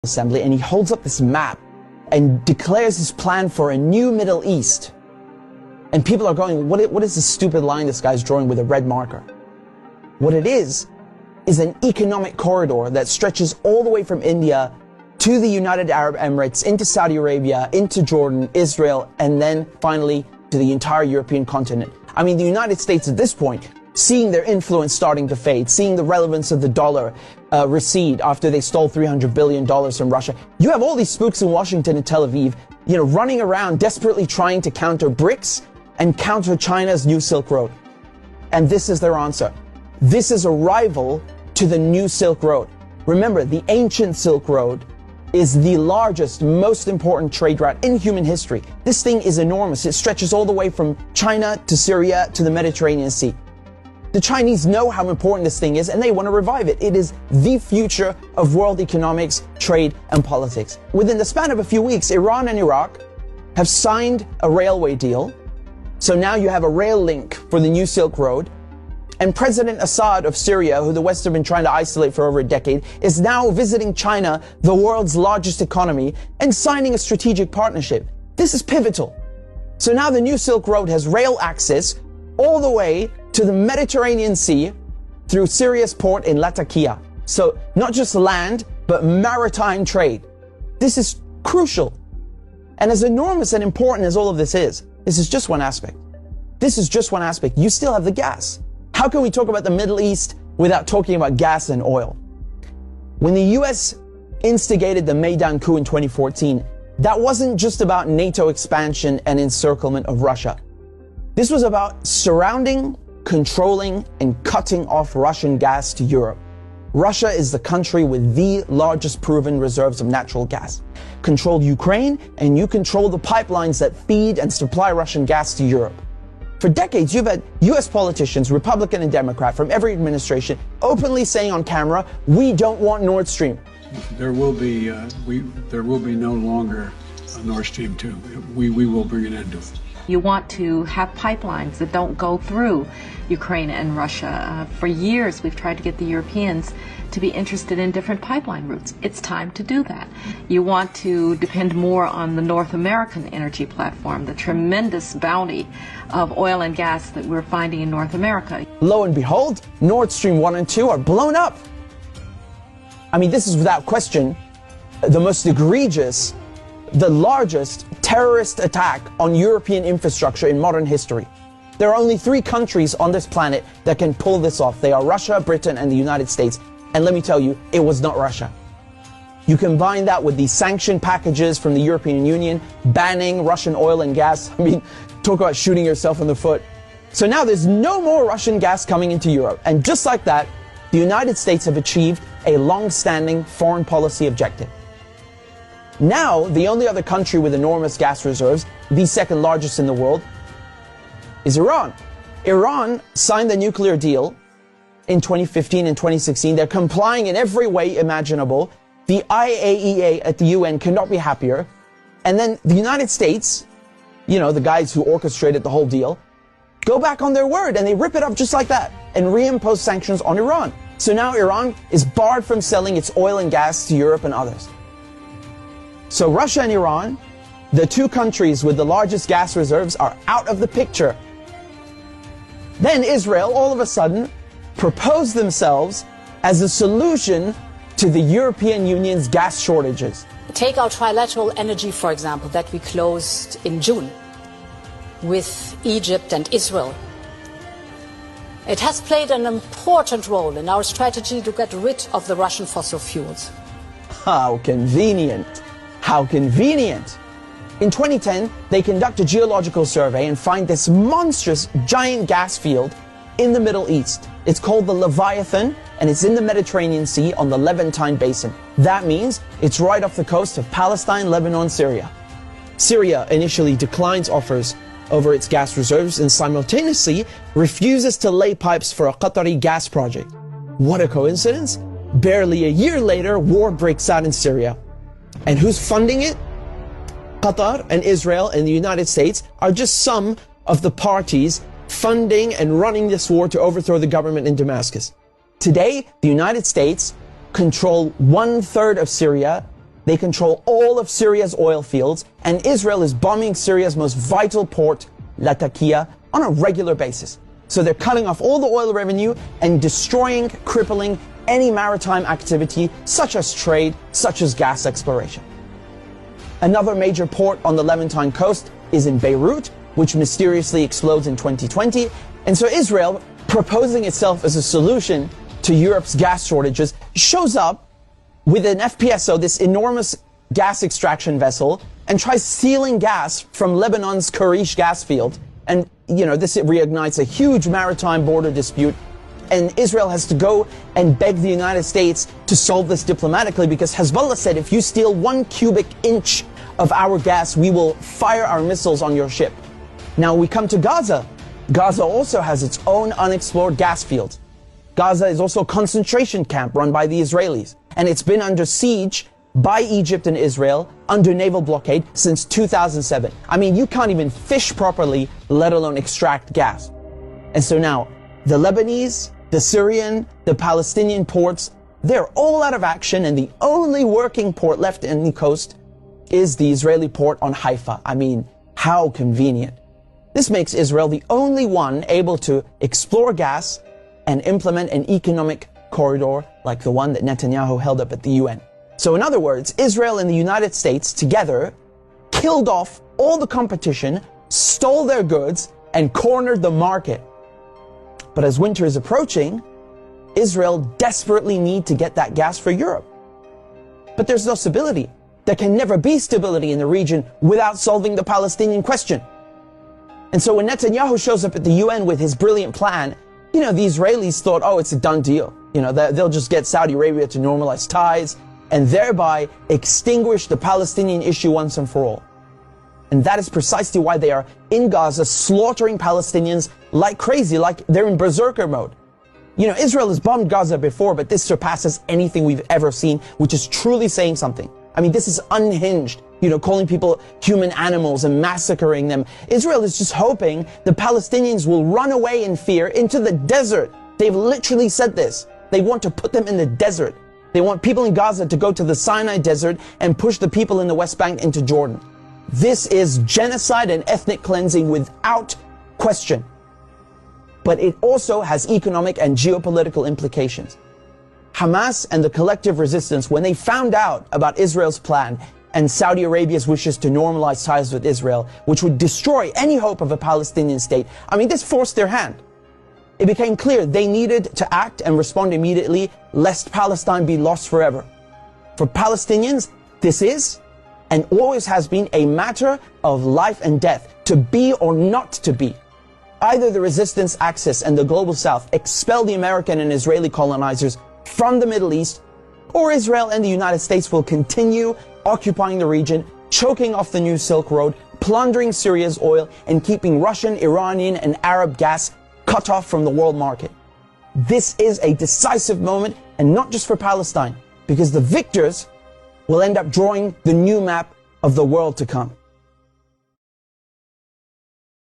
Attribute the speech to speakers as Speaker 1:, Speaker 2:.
Speaker 1: Assembly, and he holds up this map and declares his plan for a new Middle East. And people are going, what is this stupid line this guy's drawing with a red marker? What it is an economic corridor that stretches all the way from India to the United Arab Emirates, into Saudi Arabia, into Jordan, Israel, and then finally to the entire European continent. I mean, the United States at this point, seeing their influence starting to fade, seeing the relevance of the dollar recede after they stole $300 billion from Russia. You have all these spooks in Washington and Tel Aviv, running around desperately trying to counter BRICS and counter China's new Silk Road. And this is their answer. This is a rival to the new Silk Road. Remember, the ancient Silk Road is the largest, most important trade route in human history. This thing is enormous. It stretches all the way from China to Syria to the Mediterranean Sea. The Chinese know how important this thing is and they want to revive it. It is the future of world economics, trade, and politics. Within the span of a few weeks, Iran and Iraq have signed a railway deal. So now you have a rail link for the new Silk Road. And President Assad of Syria, who the West have been trying to isolate for over a decade, is now visiting China, the world's largest economy, and signing a strategic partnership. This is pivotal. So now the new Silk Road has rail access all the way to the Mediterranean Sea through Syria's port in Latakia. So not just land, but maritime trade. This is crucial. And as enormous and important as all of this is just one aspect. This is just one aspect. You still have the gas. How can we talk about the Middle East without talking about gas and oil? When the US instigated the Maidan coup in 2014, that wasn't just about NATO expansion and encirclement of Russia. This was about surrounding, controlling, and cutting off Russian gas to Europe. Russia is the country with the largest proven reserves of natural gas. Control Ukraine, and you control the pipelines that feed and supply Russian gas to Europe. For decades, you've had US politicians, Republican and Democrat, from every administration, openly saying on camera, we don't want Nord Stream.
Speaker 2: There will be no longer a Nord Stream 2. We will bring an end to it.
Speaker 3: You want to have pipelines that don't go through Ukraine and Russia. For years, we've tried to get the Europeans to be interested in different pipeline routes. It's time to do that. You want to depend more on the North American energy platform, the tremendous bounty of oil and gas that we're finding in North America.
Speaker 1: Lo and behold, Nord Stream 1 and 2 are blown up. I mean, this is without question the most egregious, the largest terrorist attack on European infrastructure in modern history. There are only 3 countries on this planet that can pull this off. They are Russia, Britain, and the United States. And let me tell you, it was not Russia. You combine that with the sanction packages from the European Union, banning Russian oil and gas. I mean, talk about shooting yourself in the foot. So now there's no more Russian gas coming into Europe. And just like that, the United States have achieved a long-standing foreign policy objective. Now, the only other country with enormous gas reserves, the second largest in the world, is Iran. Iran signed the nuclear deal in 2015 and 2016. They're complying in every way imaginable. The IAEA at the UN cannot be happier. And then the United States, the guys who orchestrated the whole deal, go back on their word and they rip it up just like that and reimpose sanctions on Iran. So now Iran is barred from selling its oil and gas to Europe and others. So Russia and Iran, the 2 countries with the largest gas reserves, are out of the picture. Then Israel, all of a sudden, proposed themselves as a solution to the European Union's gas shortages.
Speaker 4: Take our trilateral energy, for example, that we closed in June with Egypt and Israel. It has played an important role in our strategy to get rid of the Russian fossil fuels.
Speaker 1: How convenient. How convenient. In 2010, they conduct a geological survey and find this monstrous giant gas field in the Middle East. It's called the Leviathan, and it's in the Mediterranean Sea on the Levantine Basin. That means it's right off the coast of Palestine, Lebanon, Syria. Syria initially declines offers over its gas reserves and simultaneously refuses to lay pipes for a Qatari gas project. What a coincidence! Barely a year later, war breaks out in Syria. And who's funding it? Qatar and Israel and the United States are just some of the parties funding and running this war to overthrow the government in Damascus. Today, the United States control 1/3 of Syria They control all of Syria's oil fields, and Israel is bombing Syria's most vital port, Latakia, on a regular basis. So they're cutting off all the oil revenue and destroying, crippling any maritime activity, such as trade, such as gas exploration. Another major port on the Levantine coast is in Beirut, which mysteriously explodes in 2020. And so Israel, proposing itself as a solution to Europe's gas shortages, shows up with an FPSO, this enormous gas extraction vessel, and tries stealing gas from Lebanon's Karish gas field. And, this reignites a huge maritime border dispute. And Israel has to go and beg the United States to solve this diplomatically, because Hezbollah said, if you steal 1 cubic inch of our gas, we will fire our missiles on your ship. Now we come to Gaza. Gaza also has its own unexplored gas fields. Gaza is also a concentration camp run by the Israelis, and it's been under siege by Egypt and Israel under naval blockade since 2007. I mean, you can't even fish properly, let alone extract gas. And so now, the Lebanese, the Syrian, the Palestinian ports, they're all out of action, and the only working port left in the coast is the Israeli port on Haifa. I mean, how convenient. This makes Israel the only one able to explore gas and implement an economic corridor like the one that Netanyahu held up at the UN. So in other words, Israel and the United States together killed off all the competition, stole their goods, and cornered the market. But as winter is approaching, Israel desperately needs to get that gas for Europe. But there's no stability. There can never be stability in the region without solving the Palestinian question. And so when Netanyahu shows up at the UN with his brilliant plan, the Israelis thought, oh, it's a done deal. They'll just get Saudi Arabia to normalize ties and thereby extinguish the Palestinian issue once and for all. And that is precisely why they are in Gaza slaughtering Palestinians like crazy, like they're in berserker mode. Israel has bombed Gaza before, but this surpasses anything we've ever seen, which is truly saying something. I mean, this is unhinged, calling people human animals and massacring them. Israel is just hoping the Palestinians will run away in fear into the desert. They've literally said this. They want to put them in the desert. They want people in Gaza to go to the Sinai desert and push the people in the West Bank into Jordan. This is genocide and ethnic cleansing without question. But it also has economic and geopolitical implications. Hamas and the collective resistance, when they found out about Israel's plan and Saudi Arabia's wishes to normalize ties with Israel, which would destroy any hope of a Palestinian state, this forced their hand. It became clear they needed to act and respond immediately, lest Palestine be lost forever. For Palestinians, this is and always has been a matter of life and death, to be or not to be. Either the resistance axis and the global south expel the American and Israeli colonizers from the Middle East, or Israel and the United States will continue occupying the region, choking off the new Silk Road, plundering Syria's oil, and keeping Russian, Iranian, and Arab gas cut off from the world market. This is a decisive moment, and not just for Palestine, because the victors will end up drawing the new map of the world to come.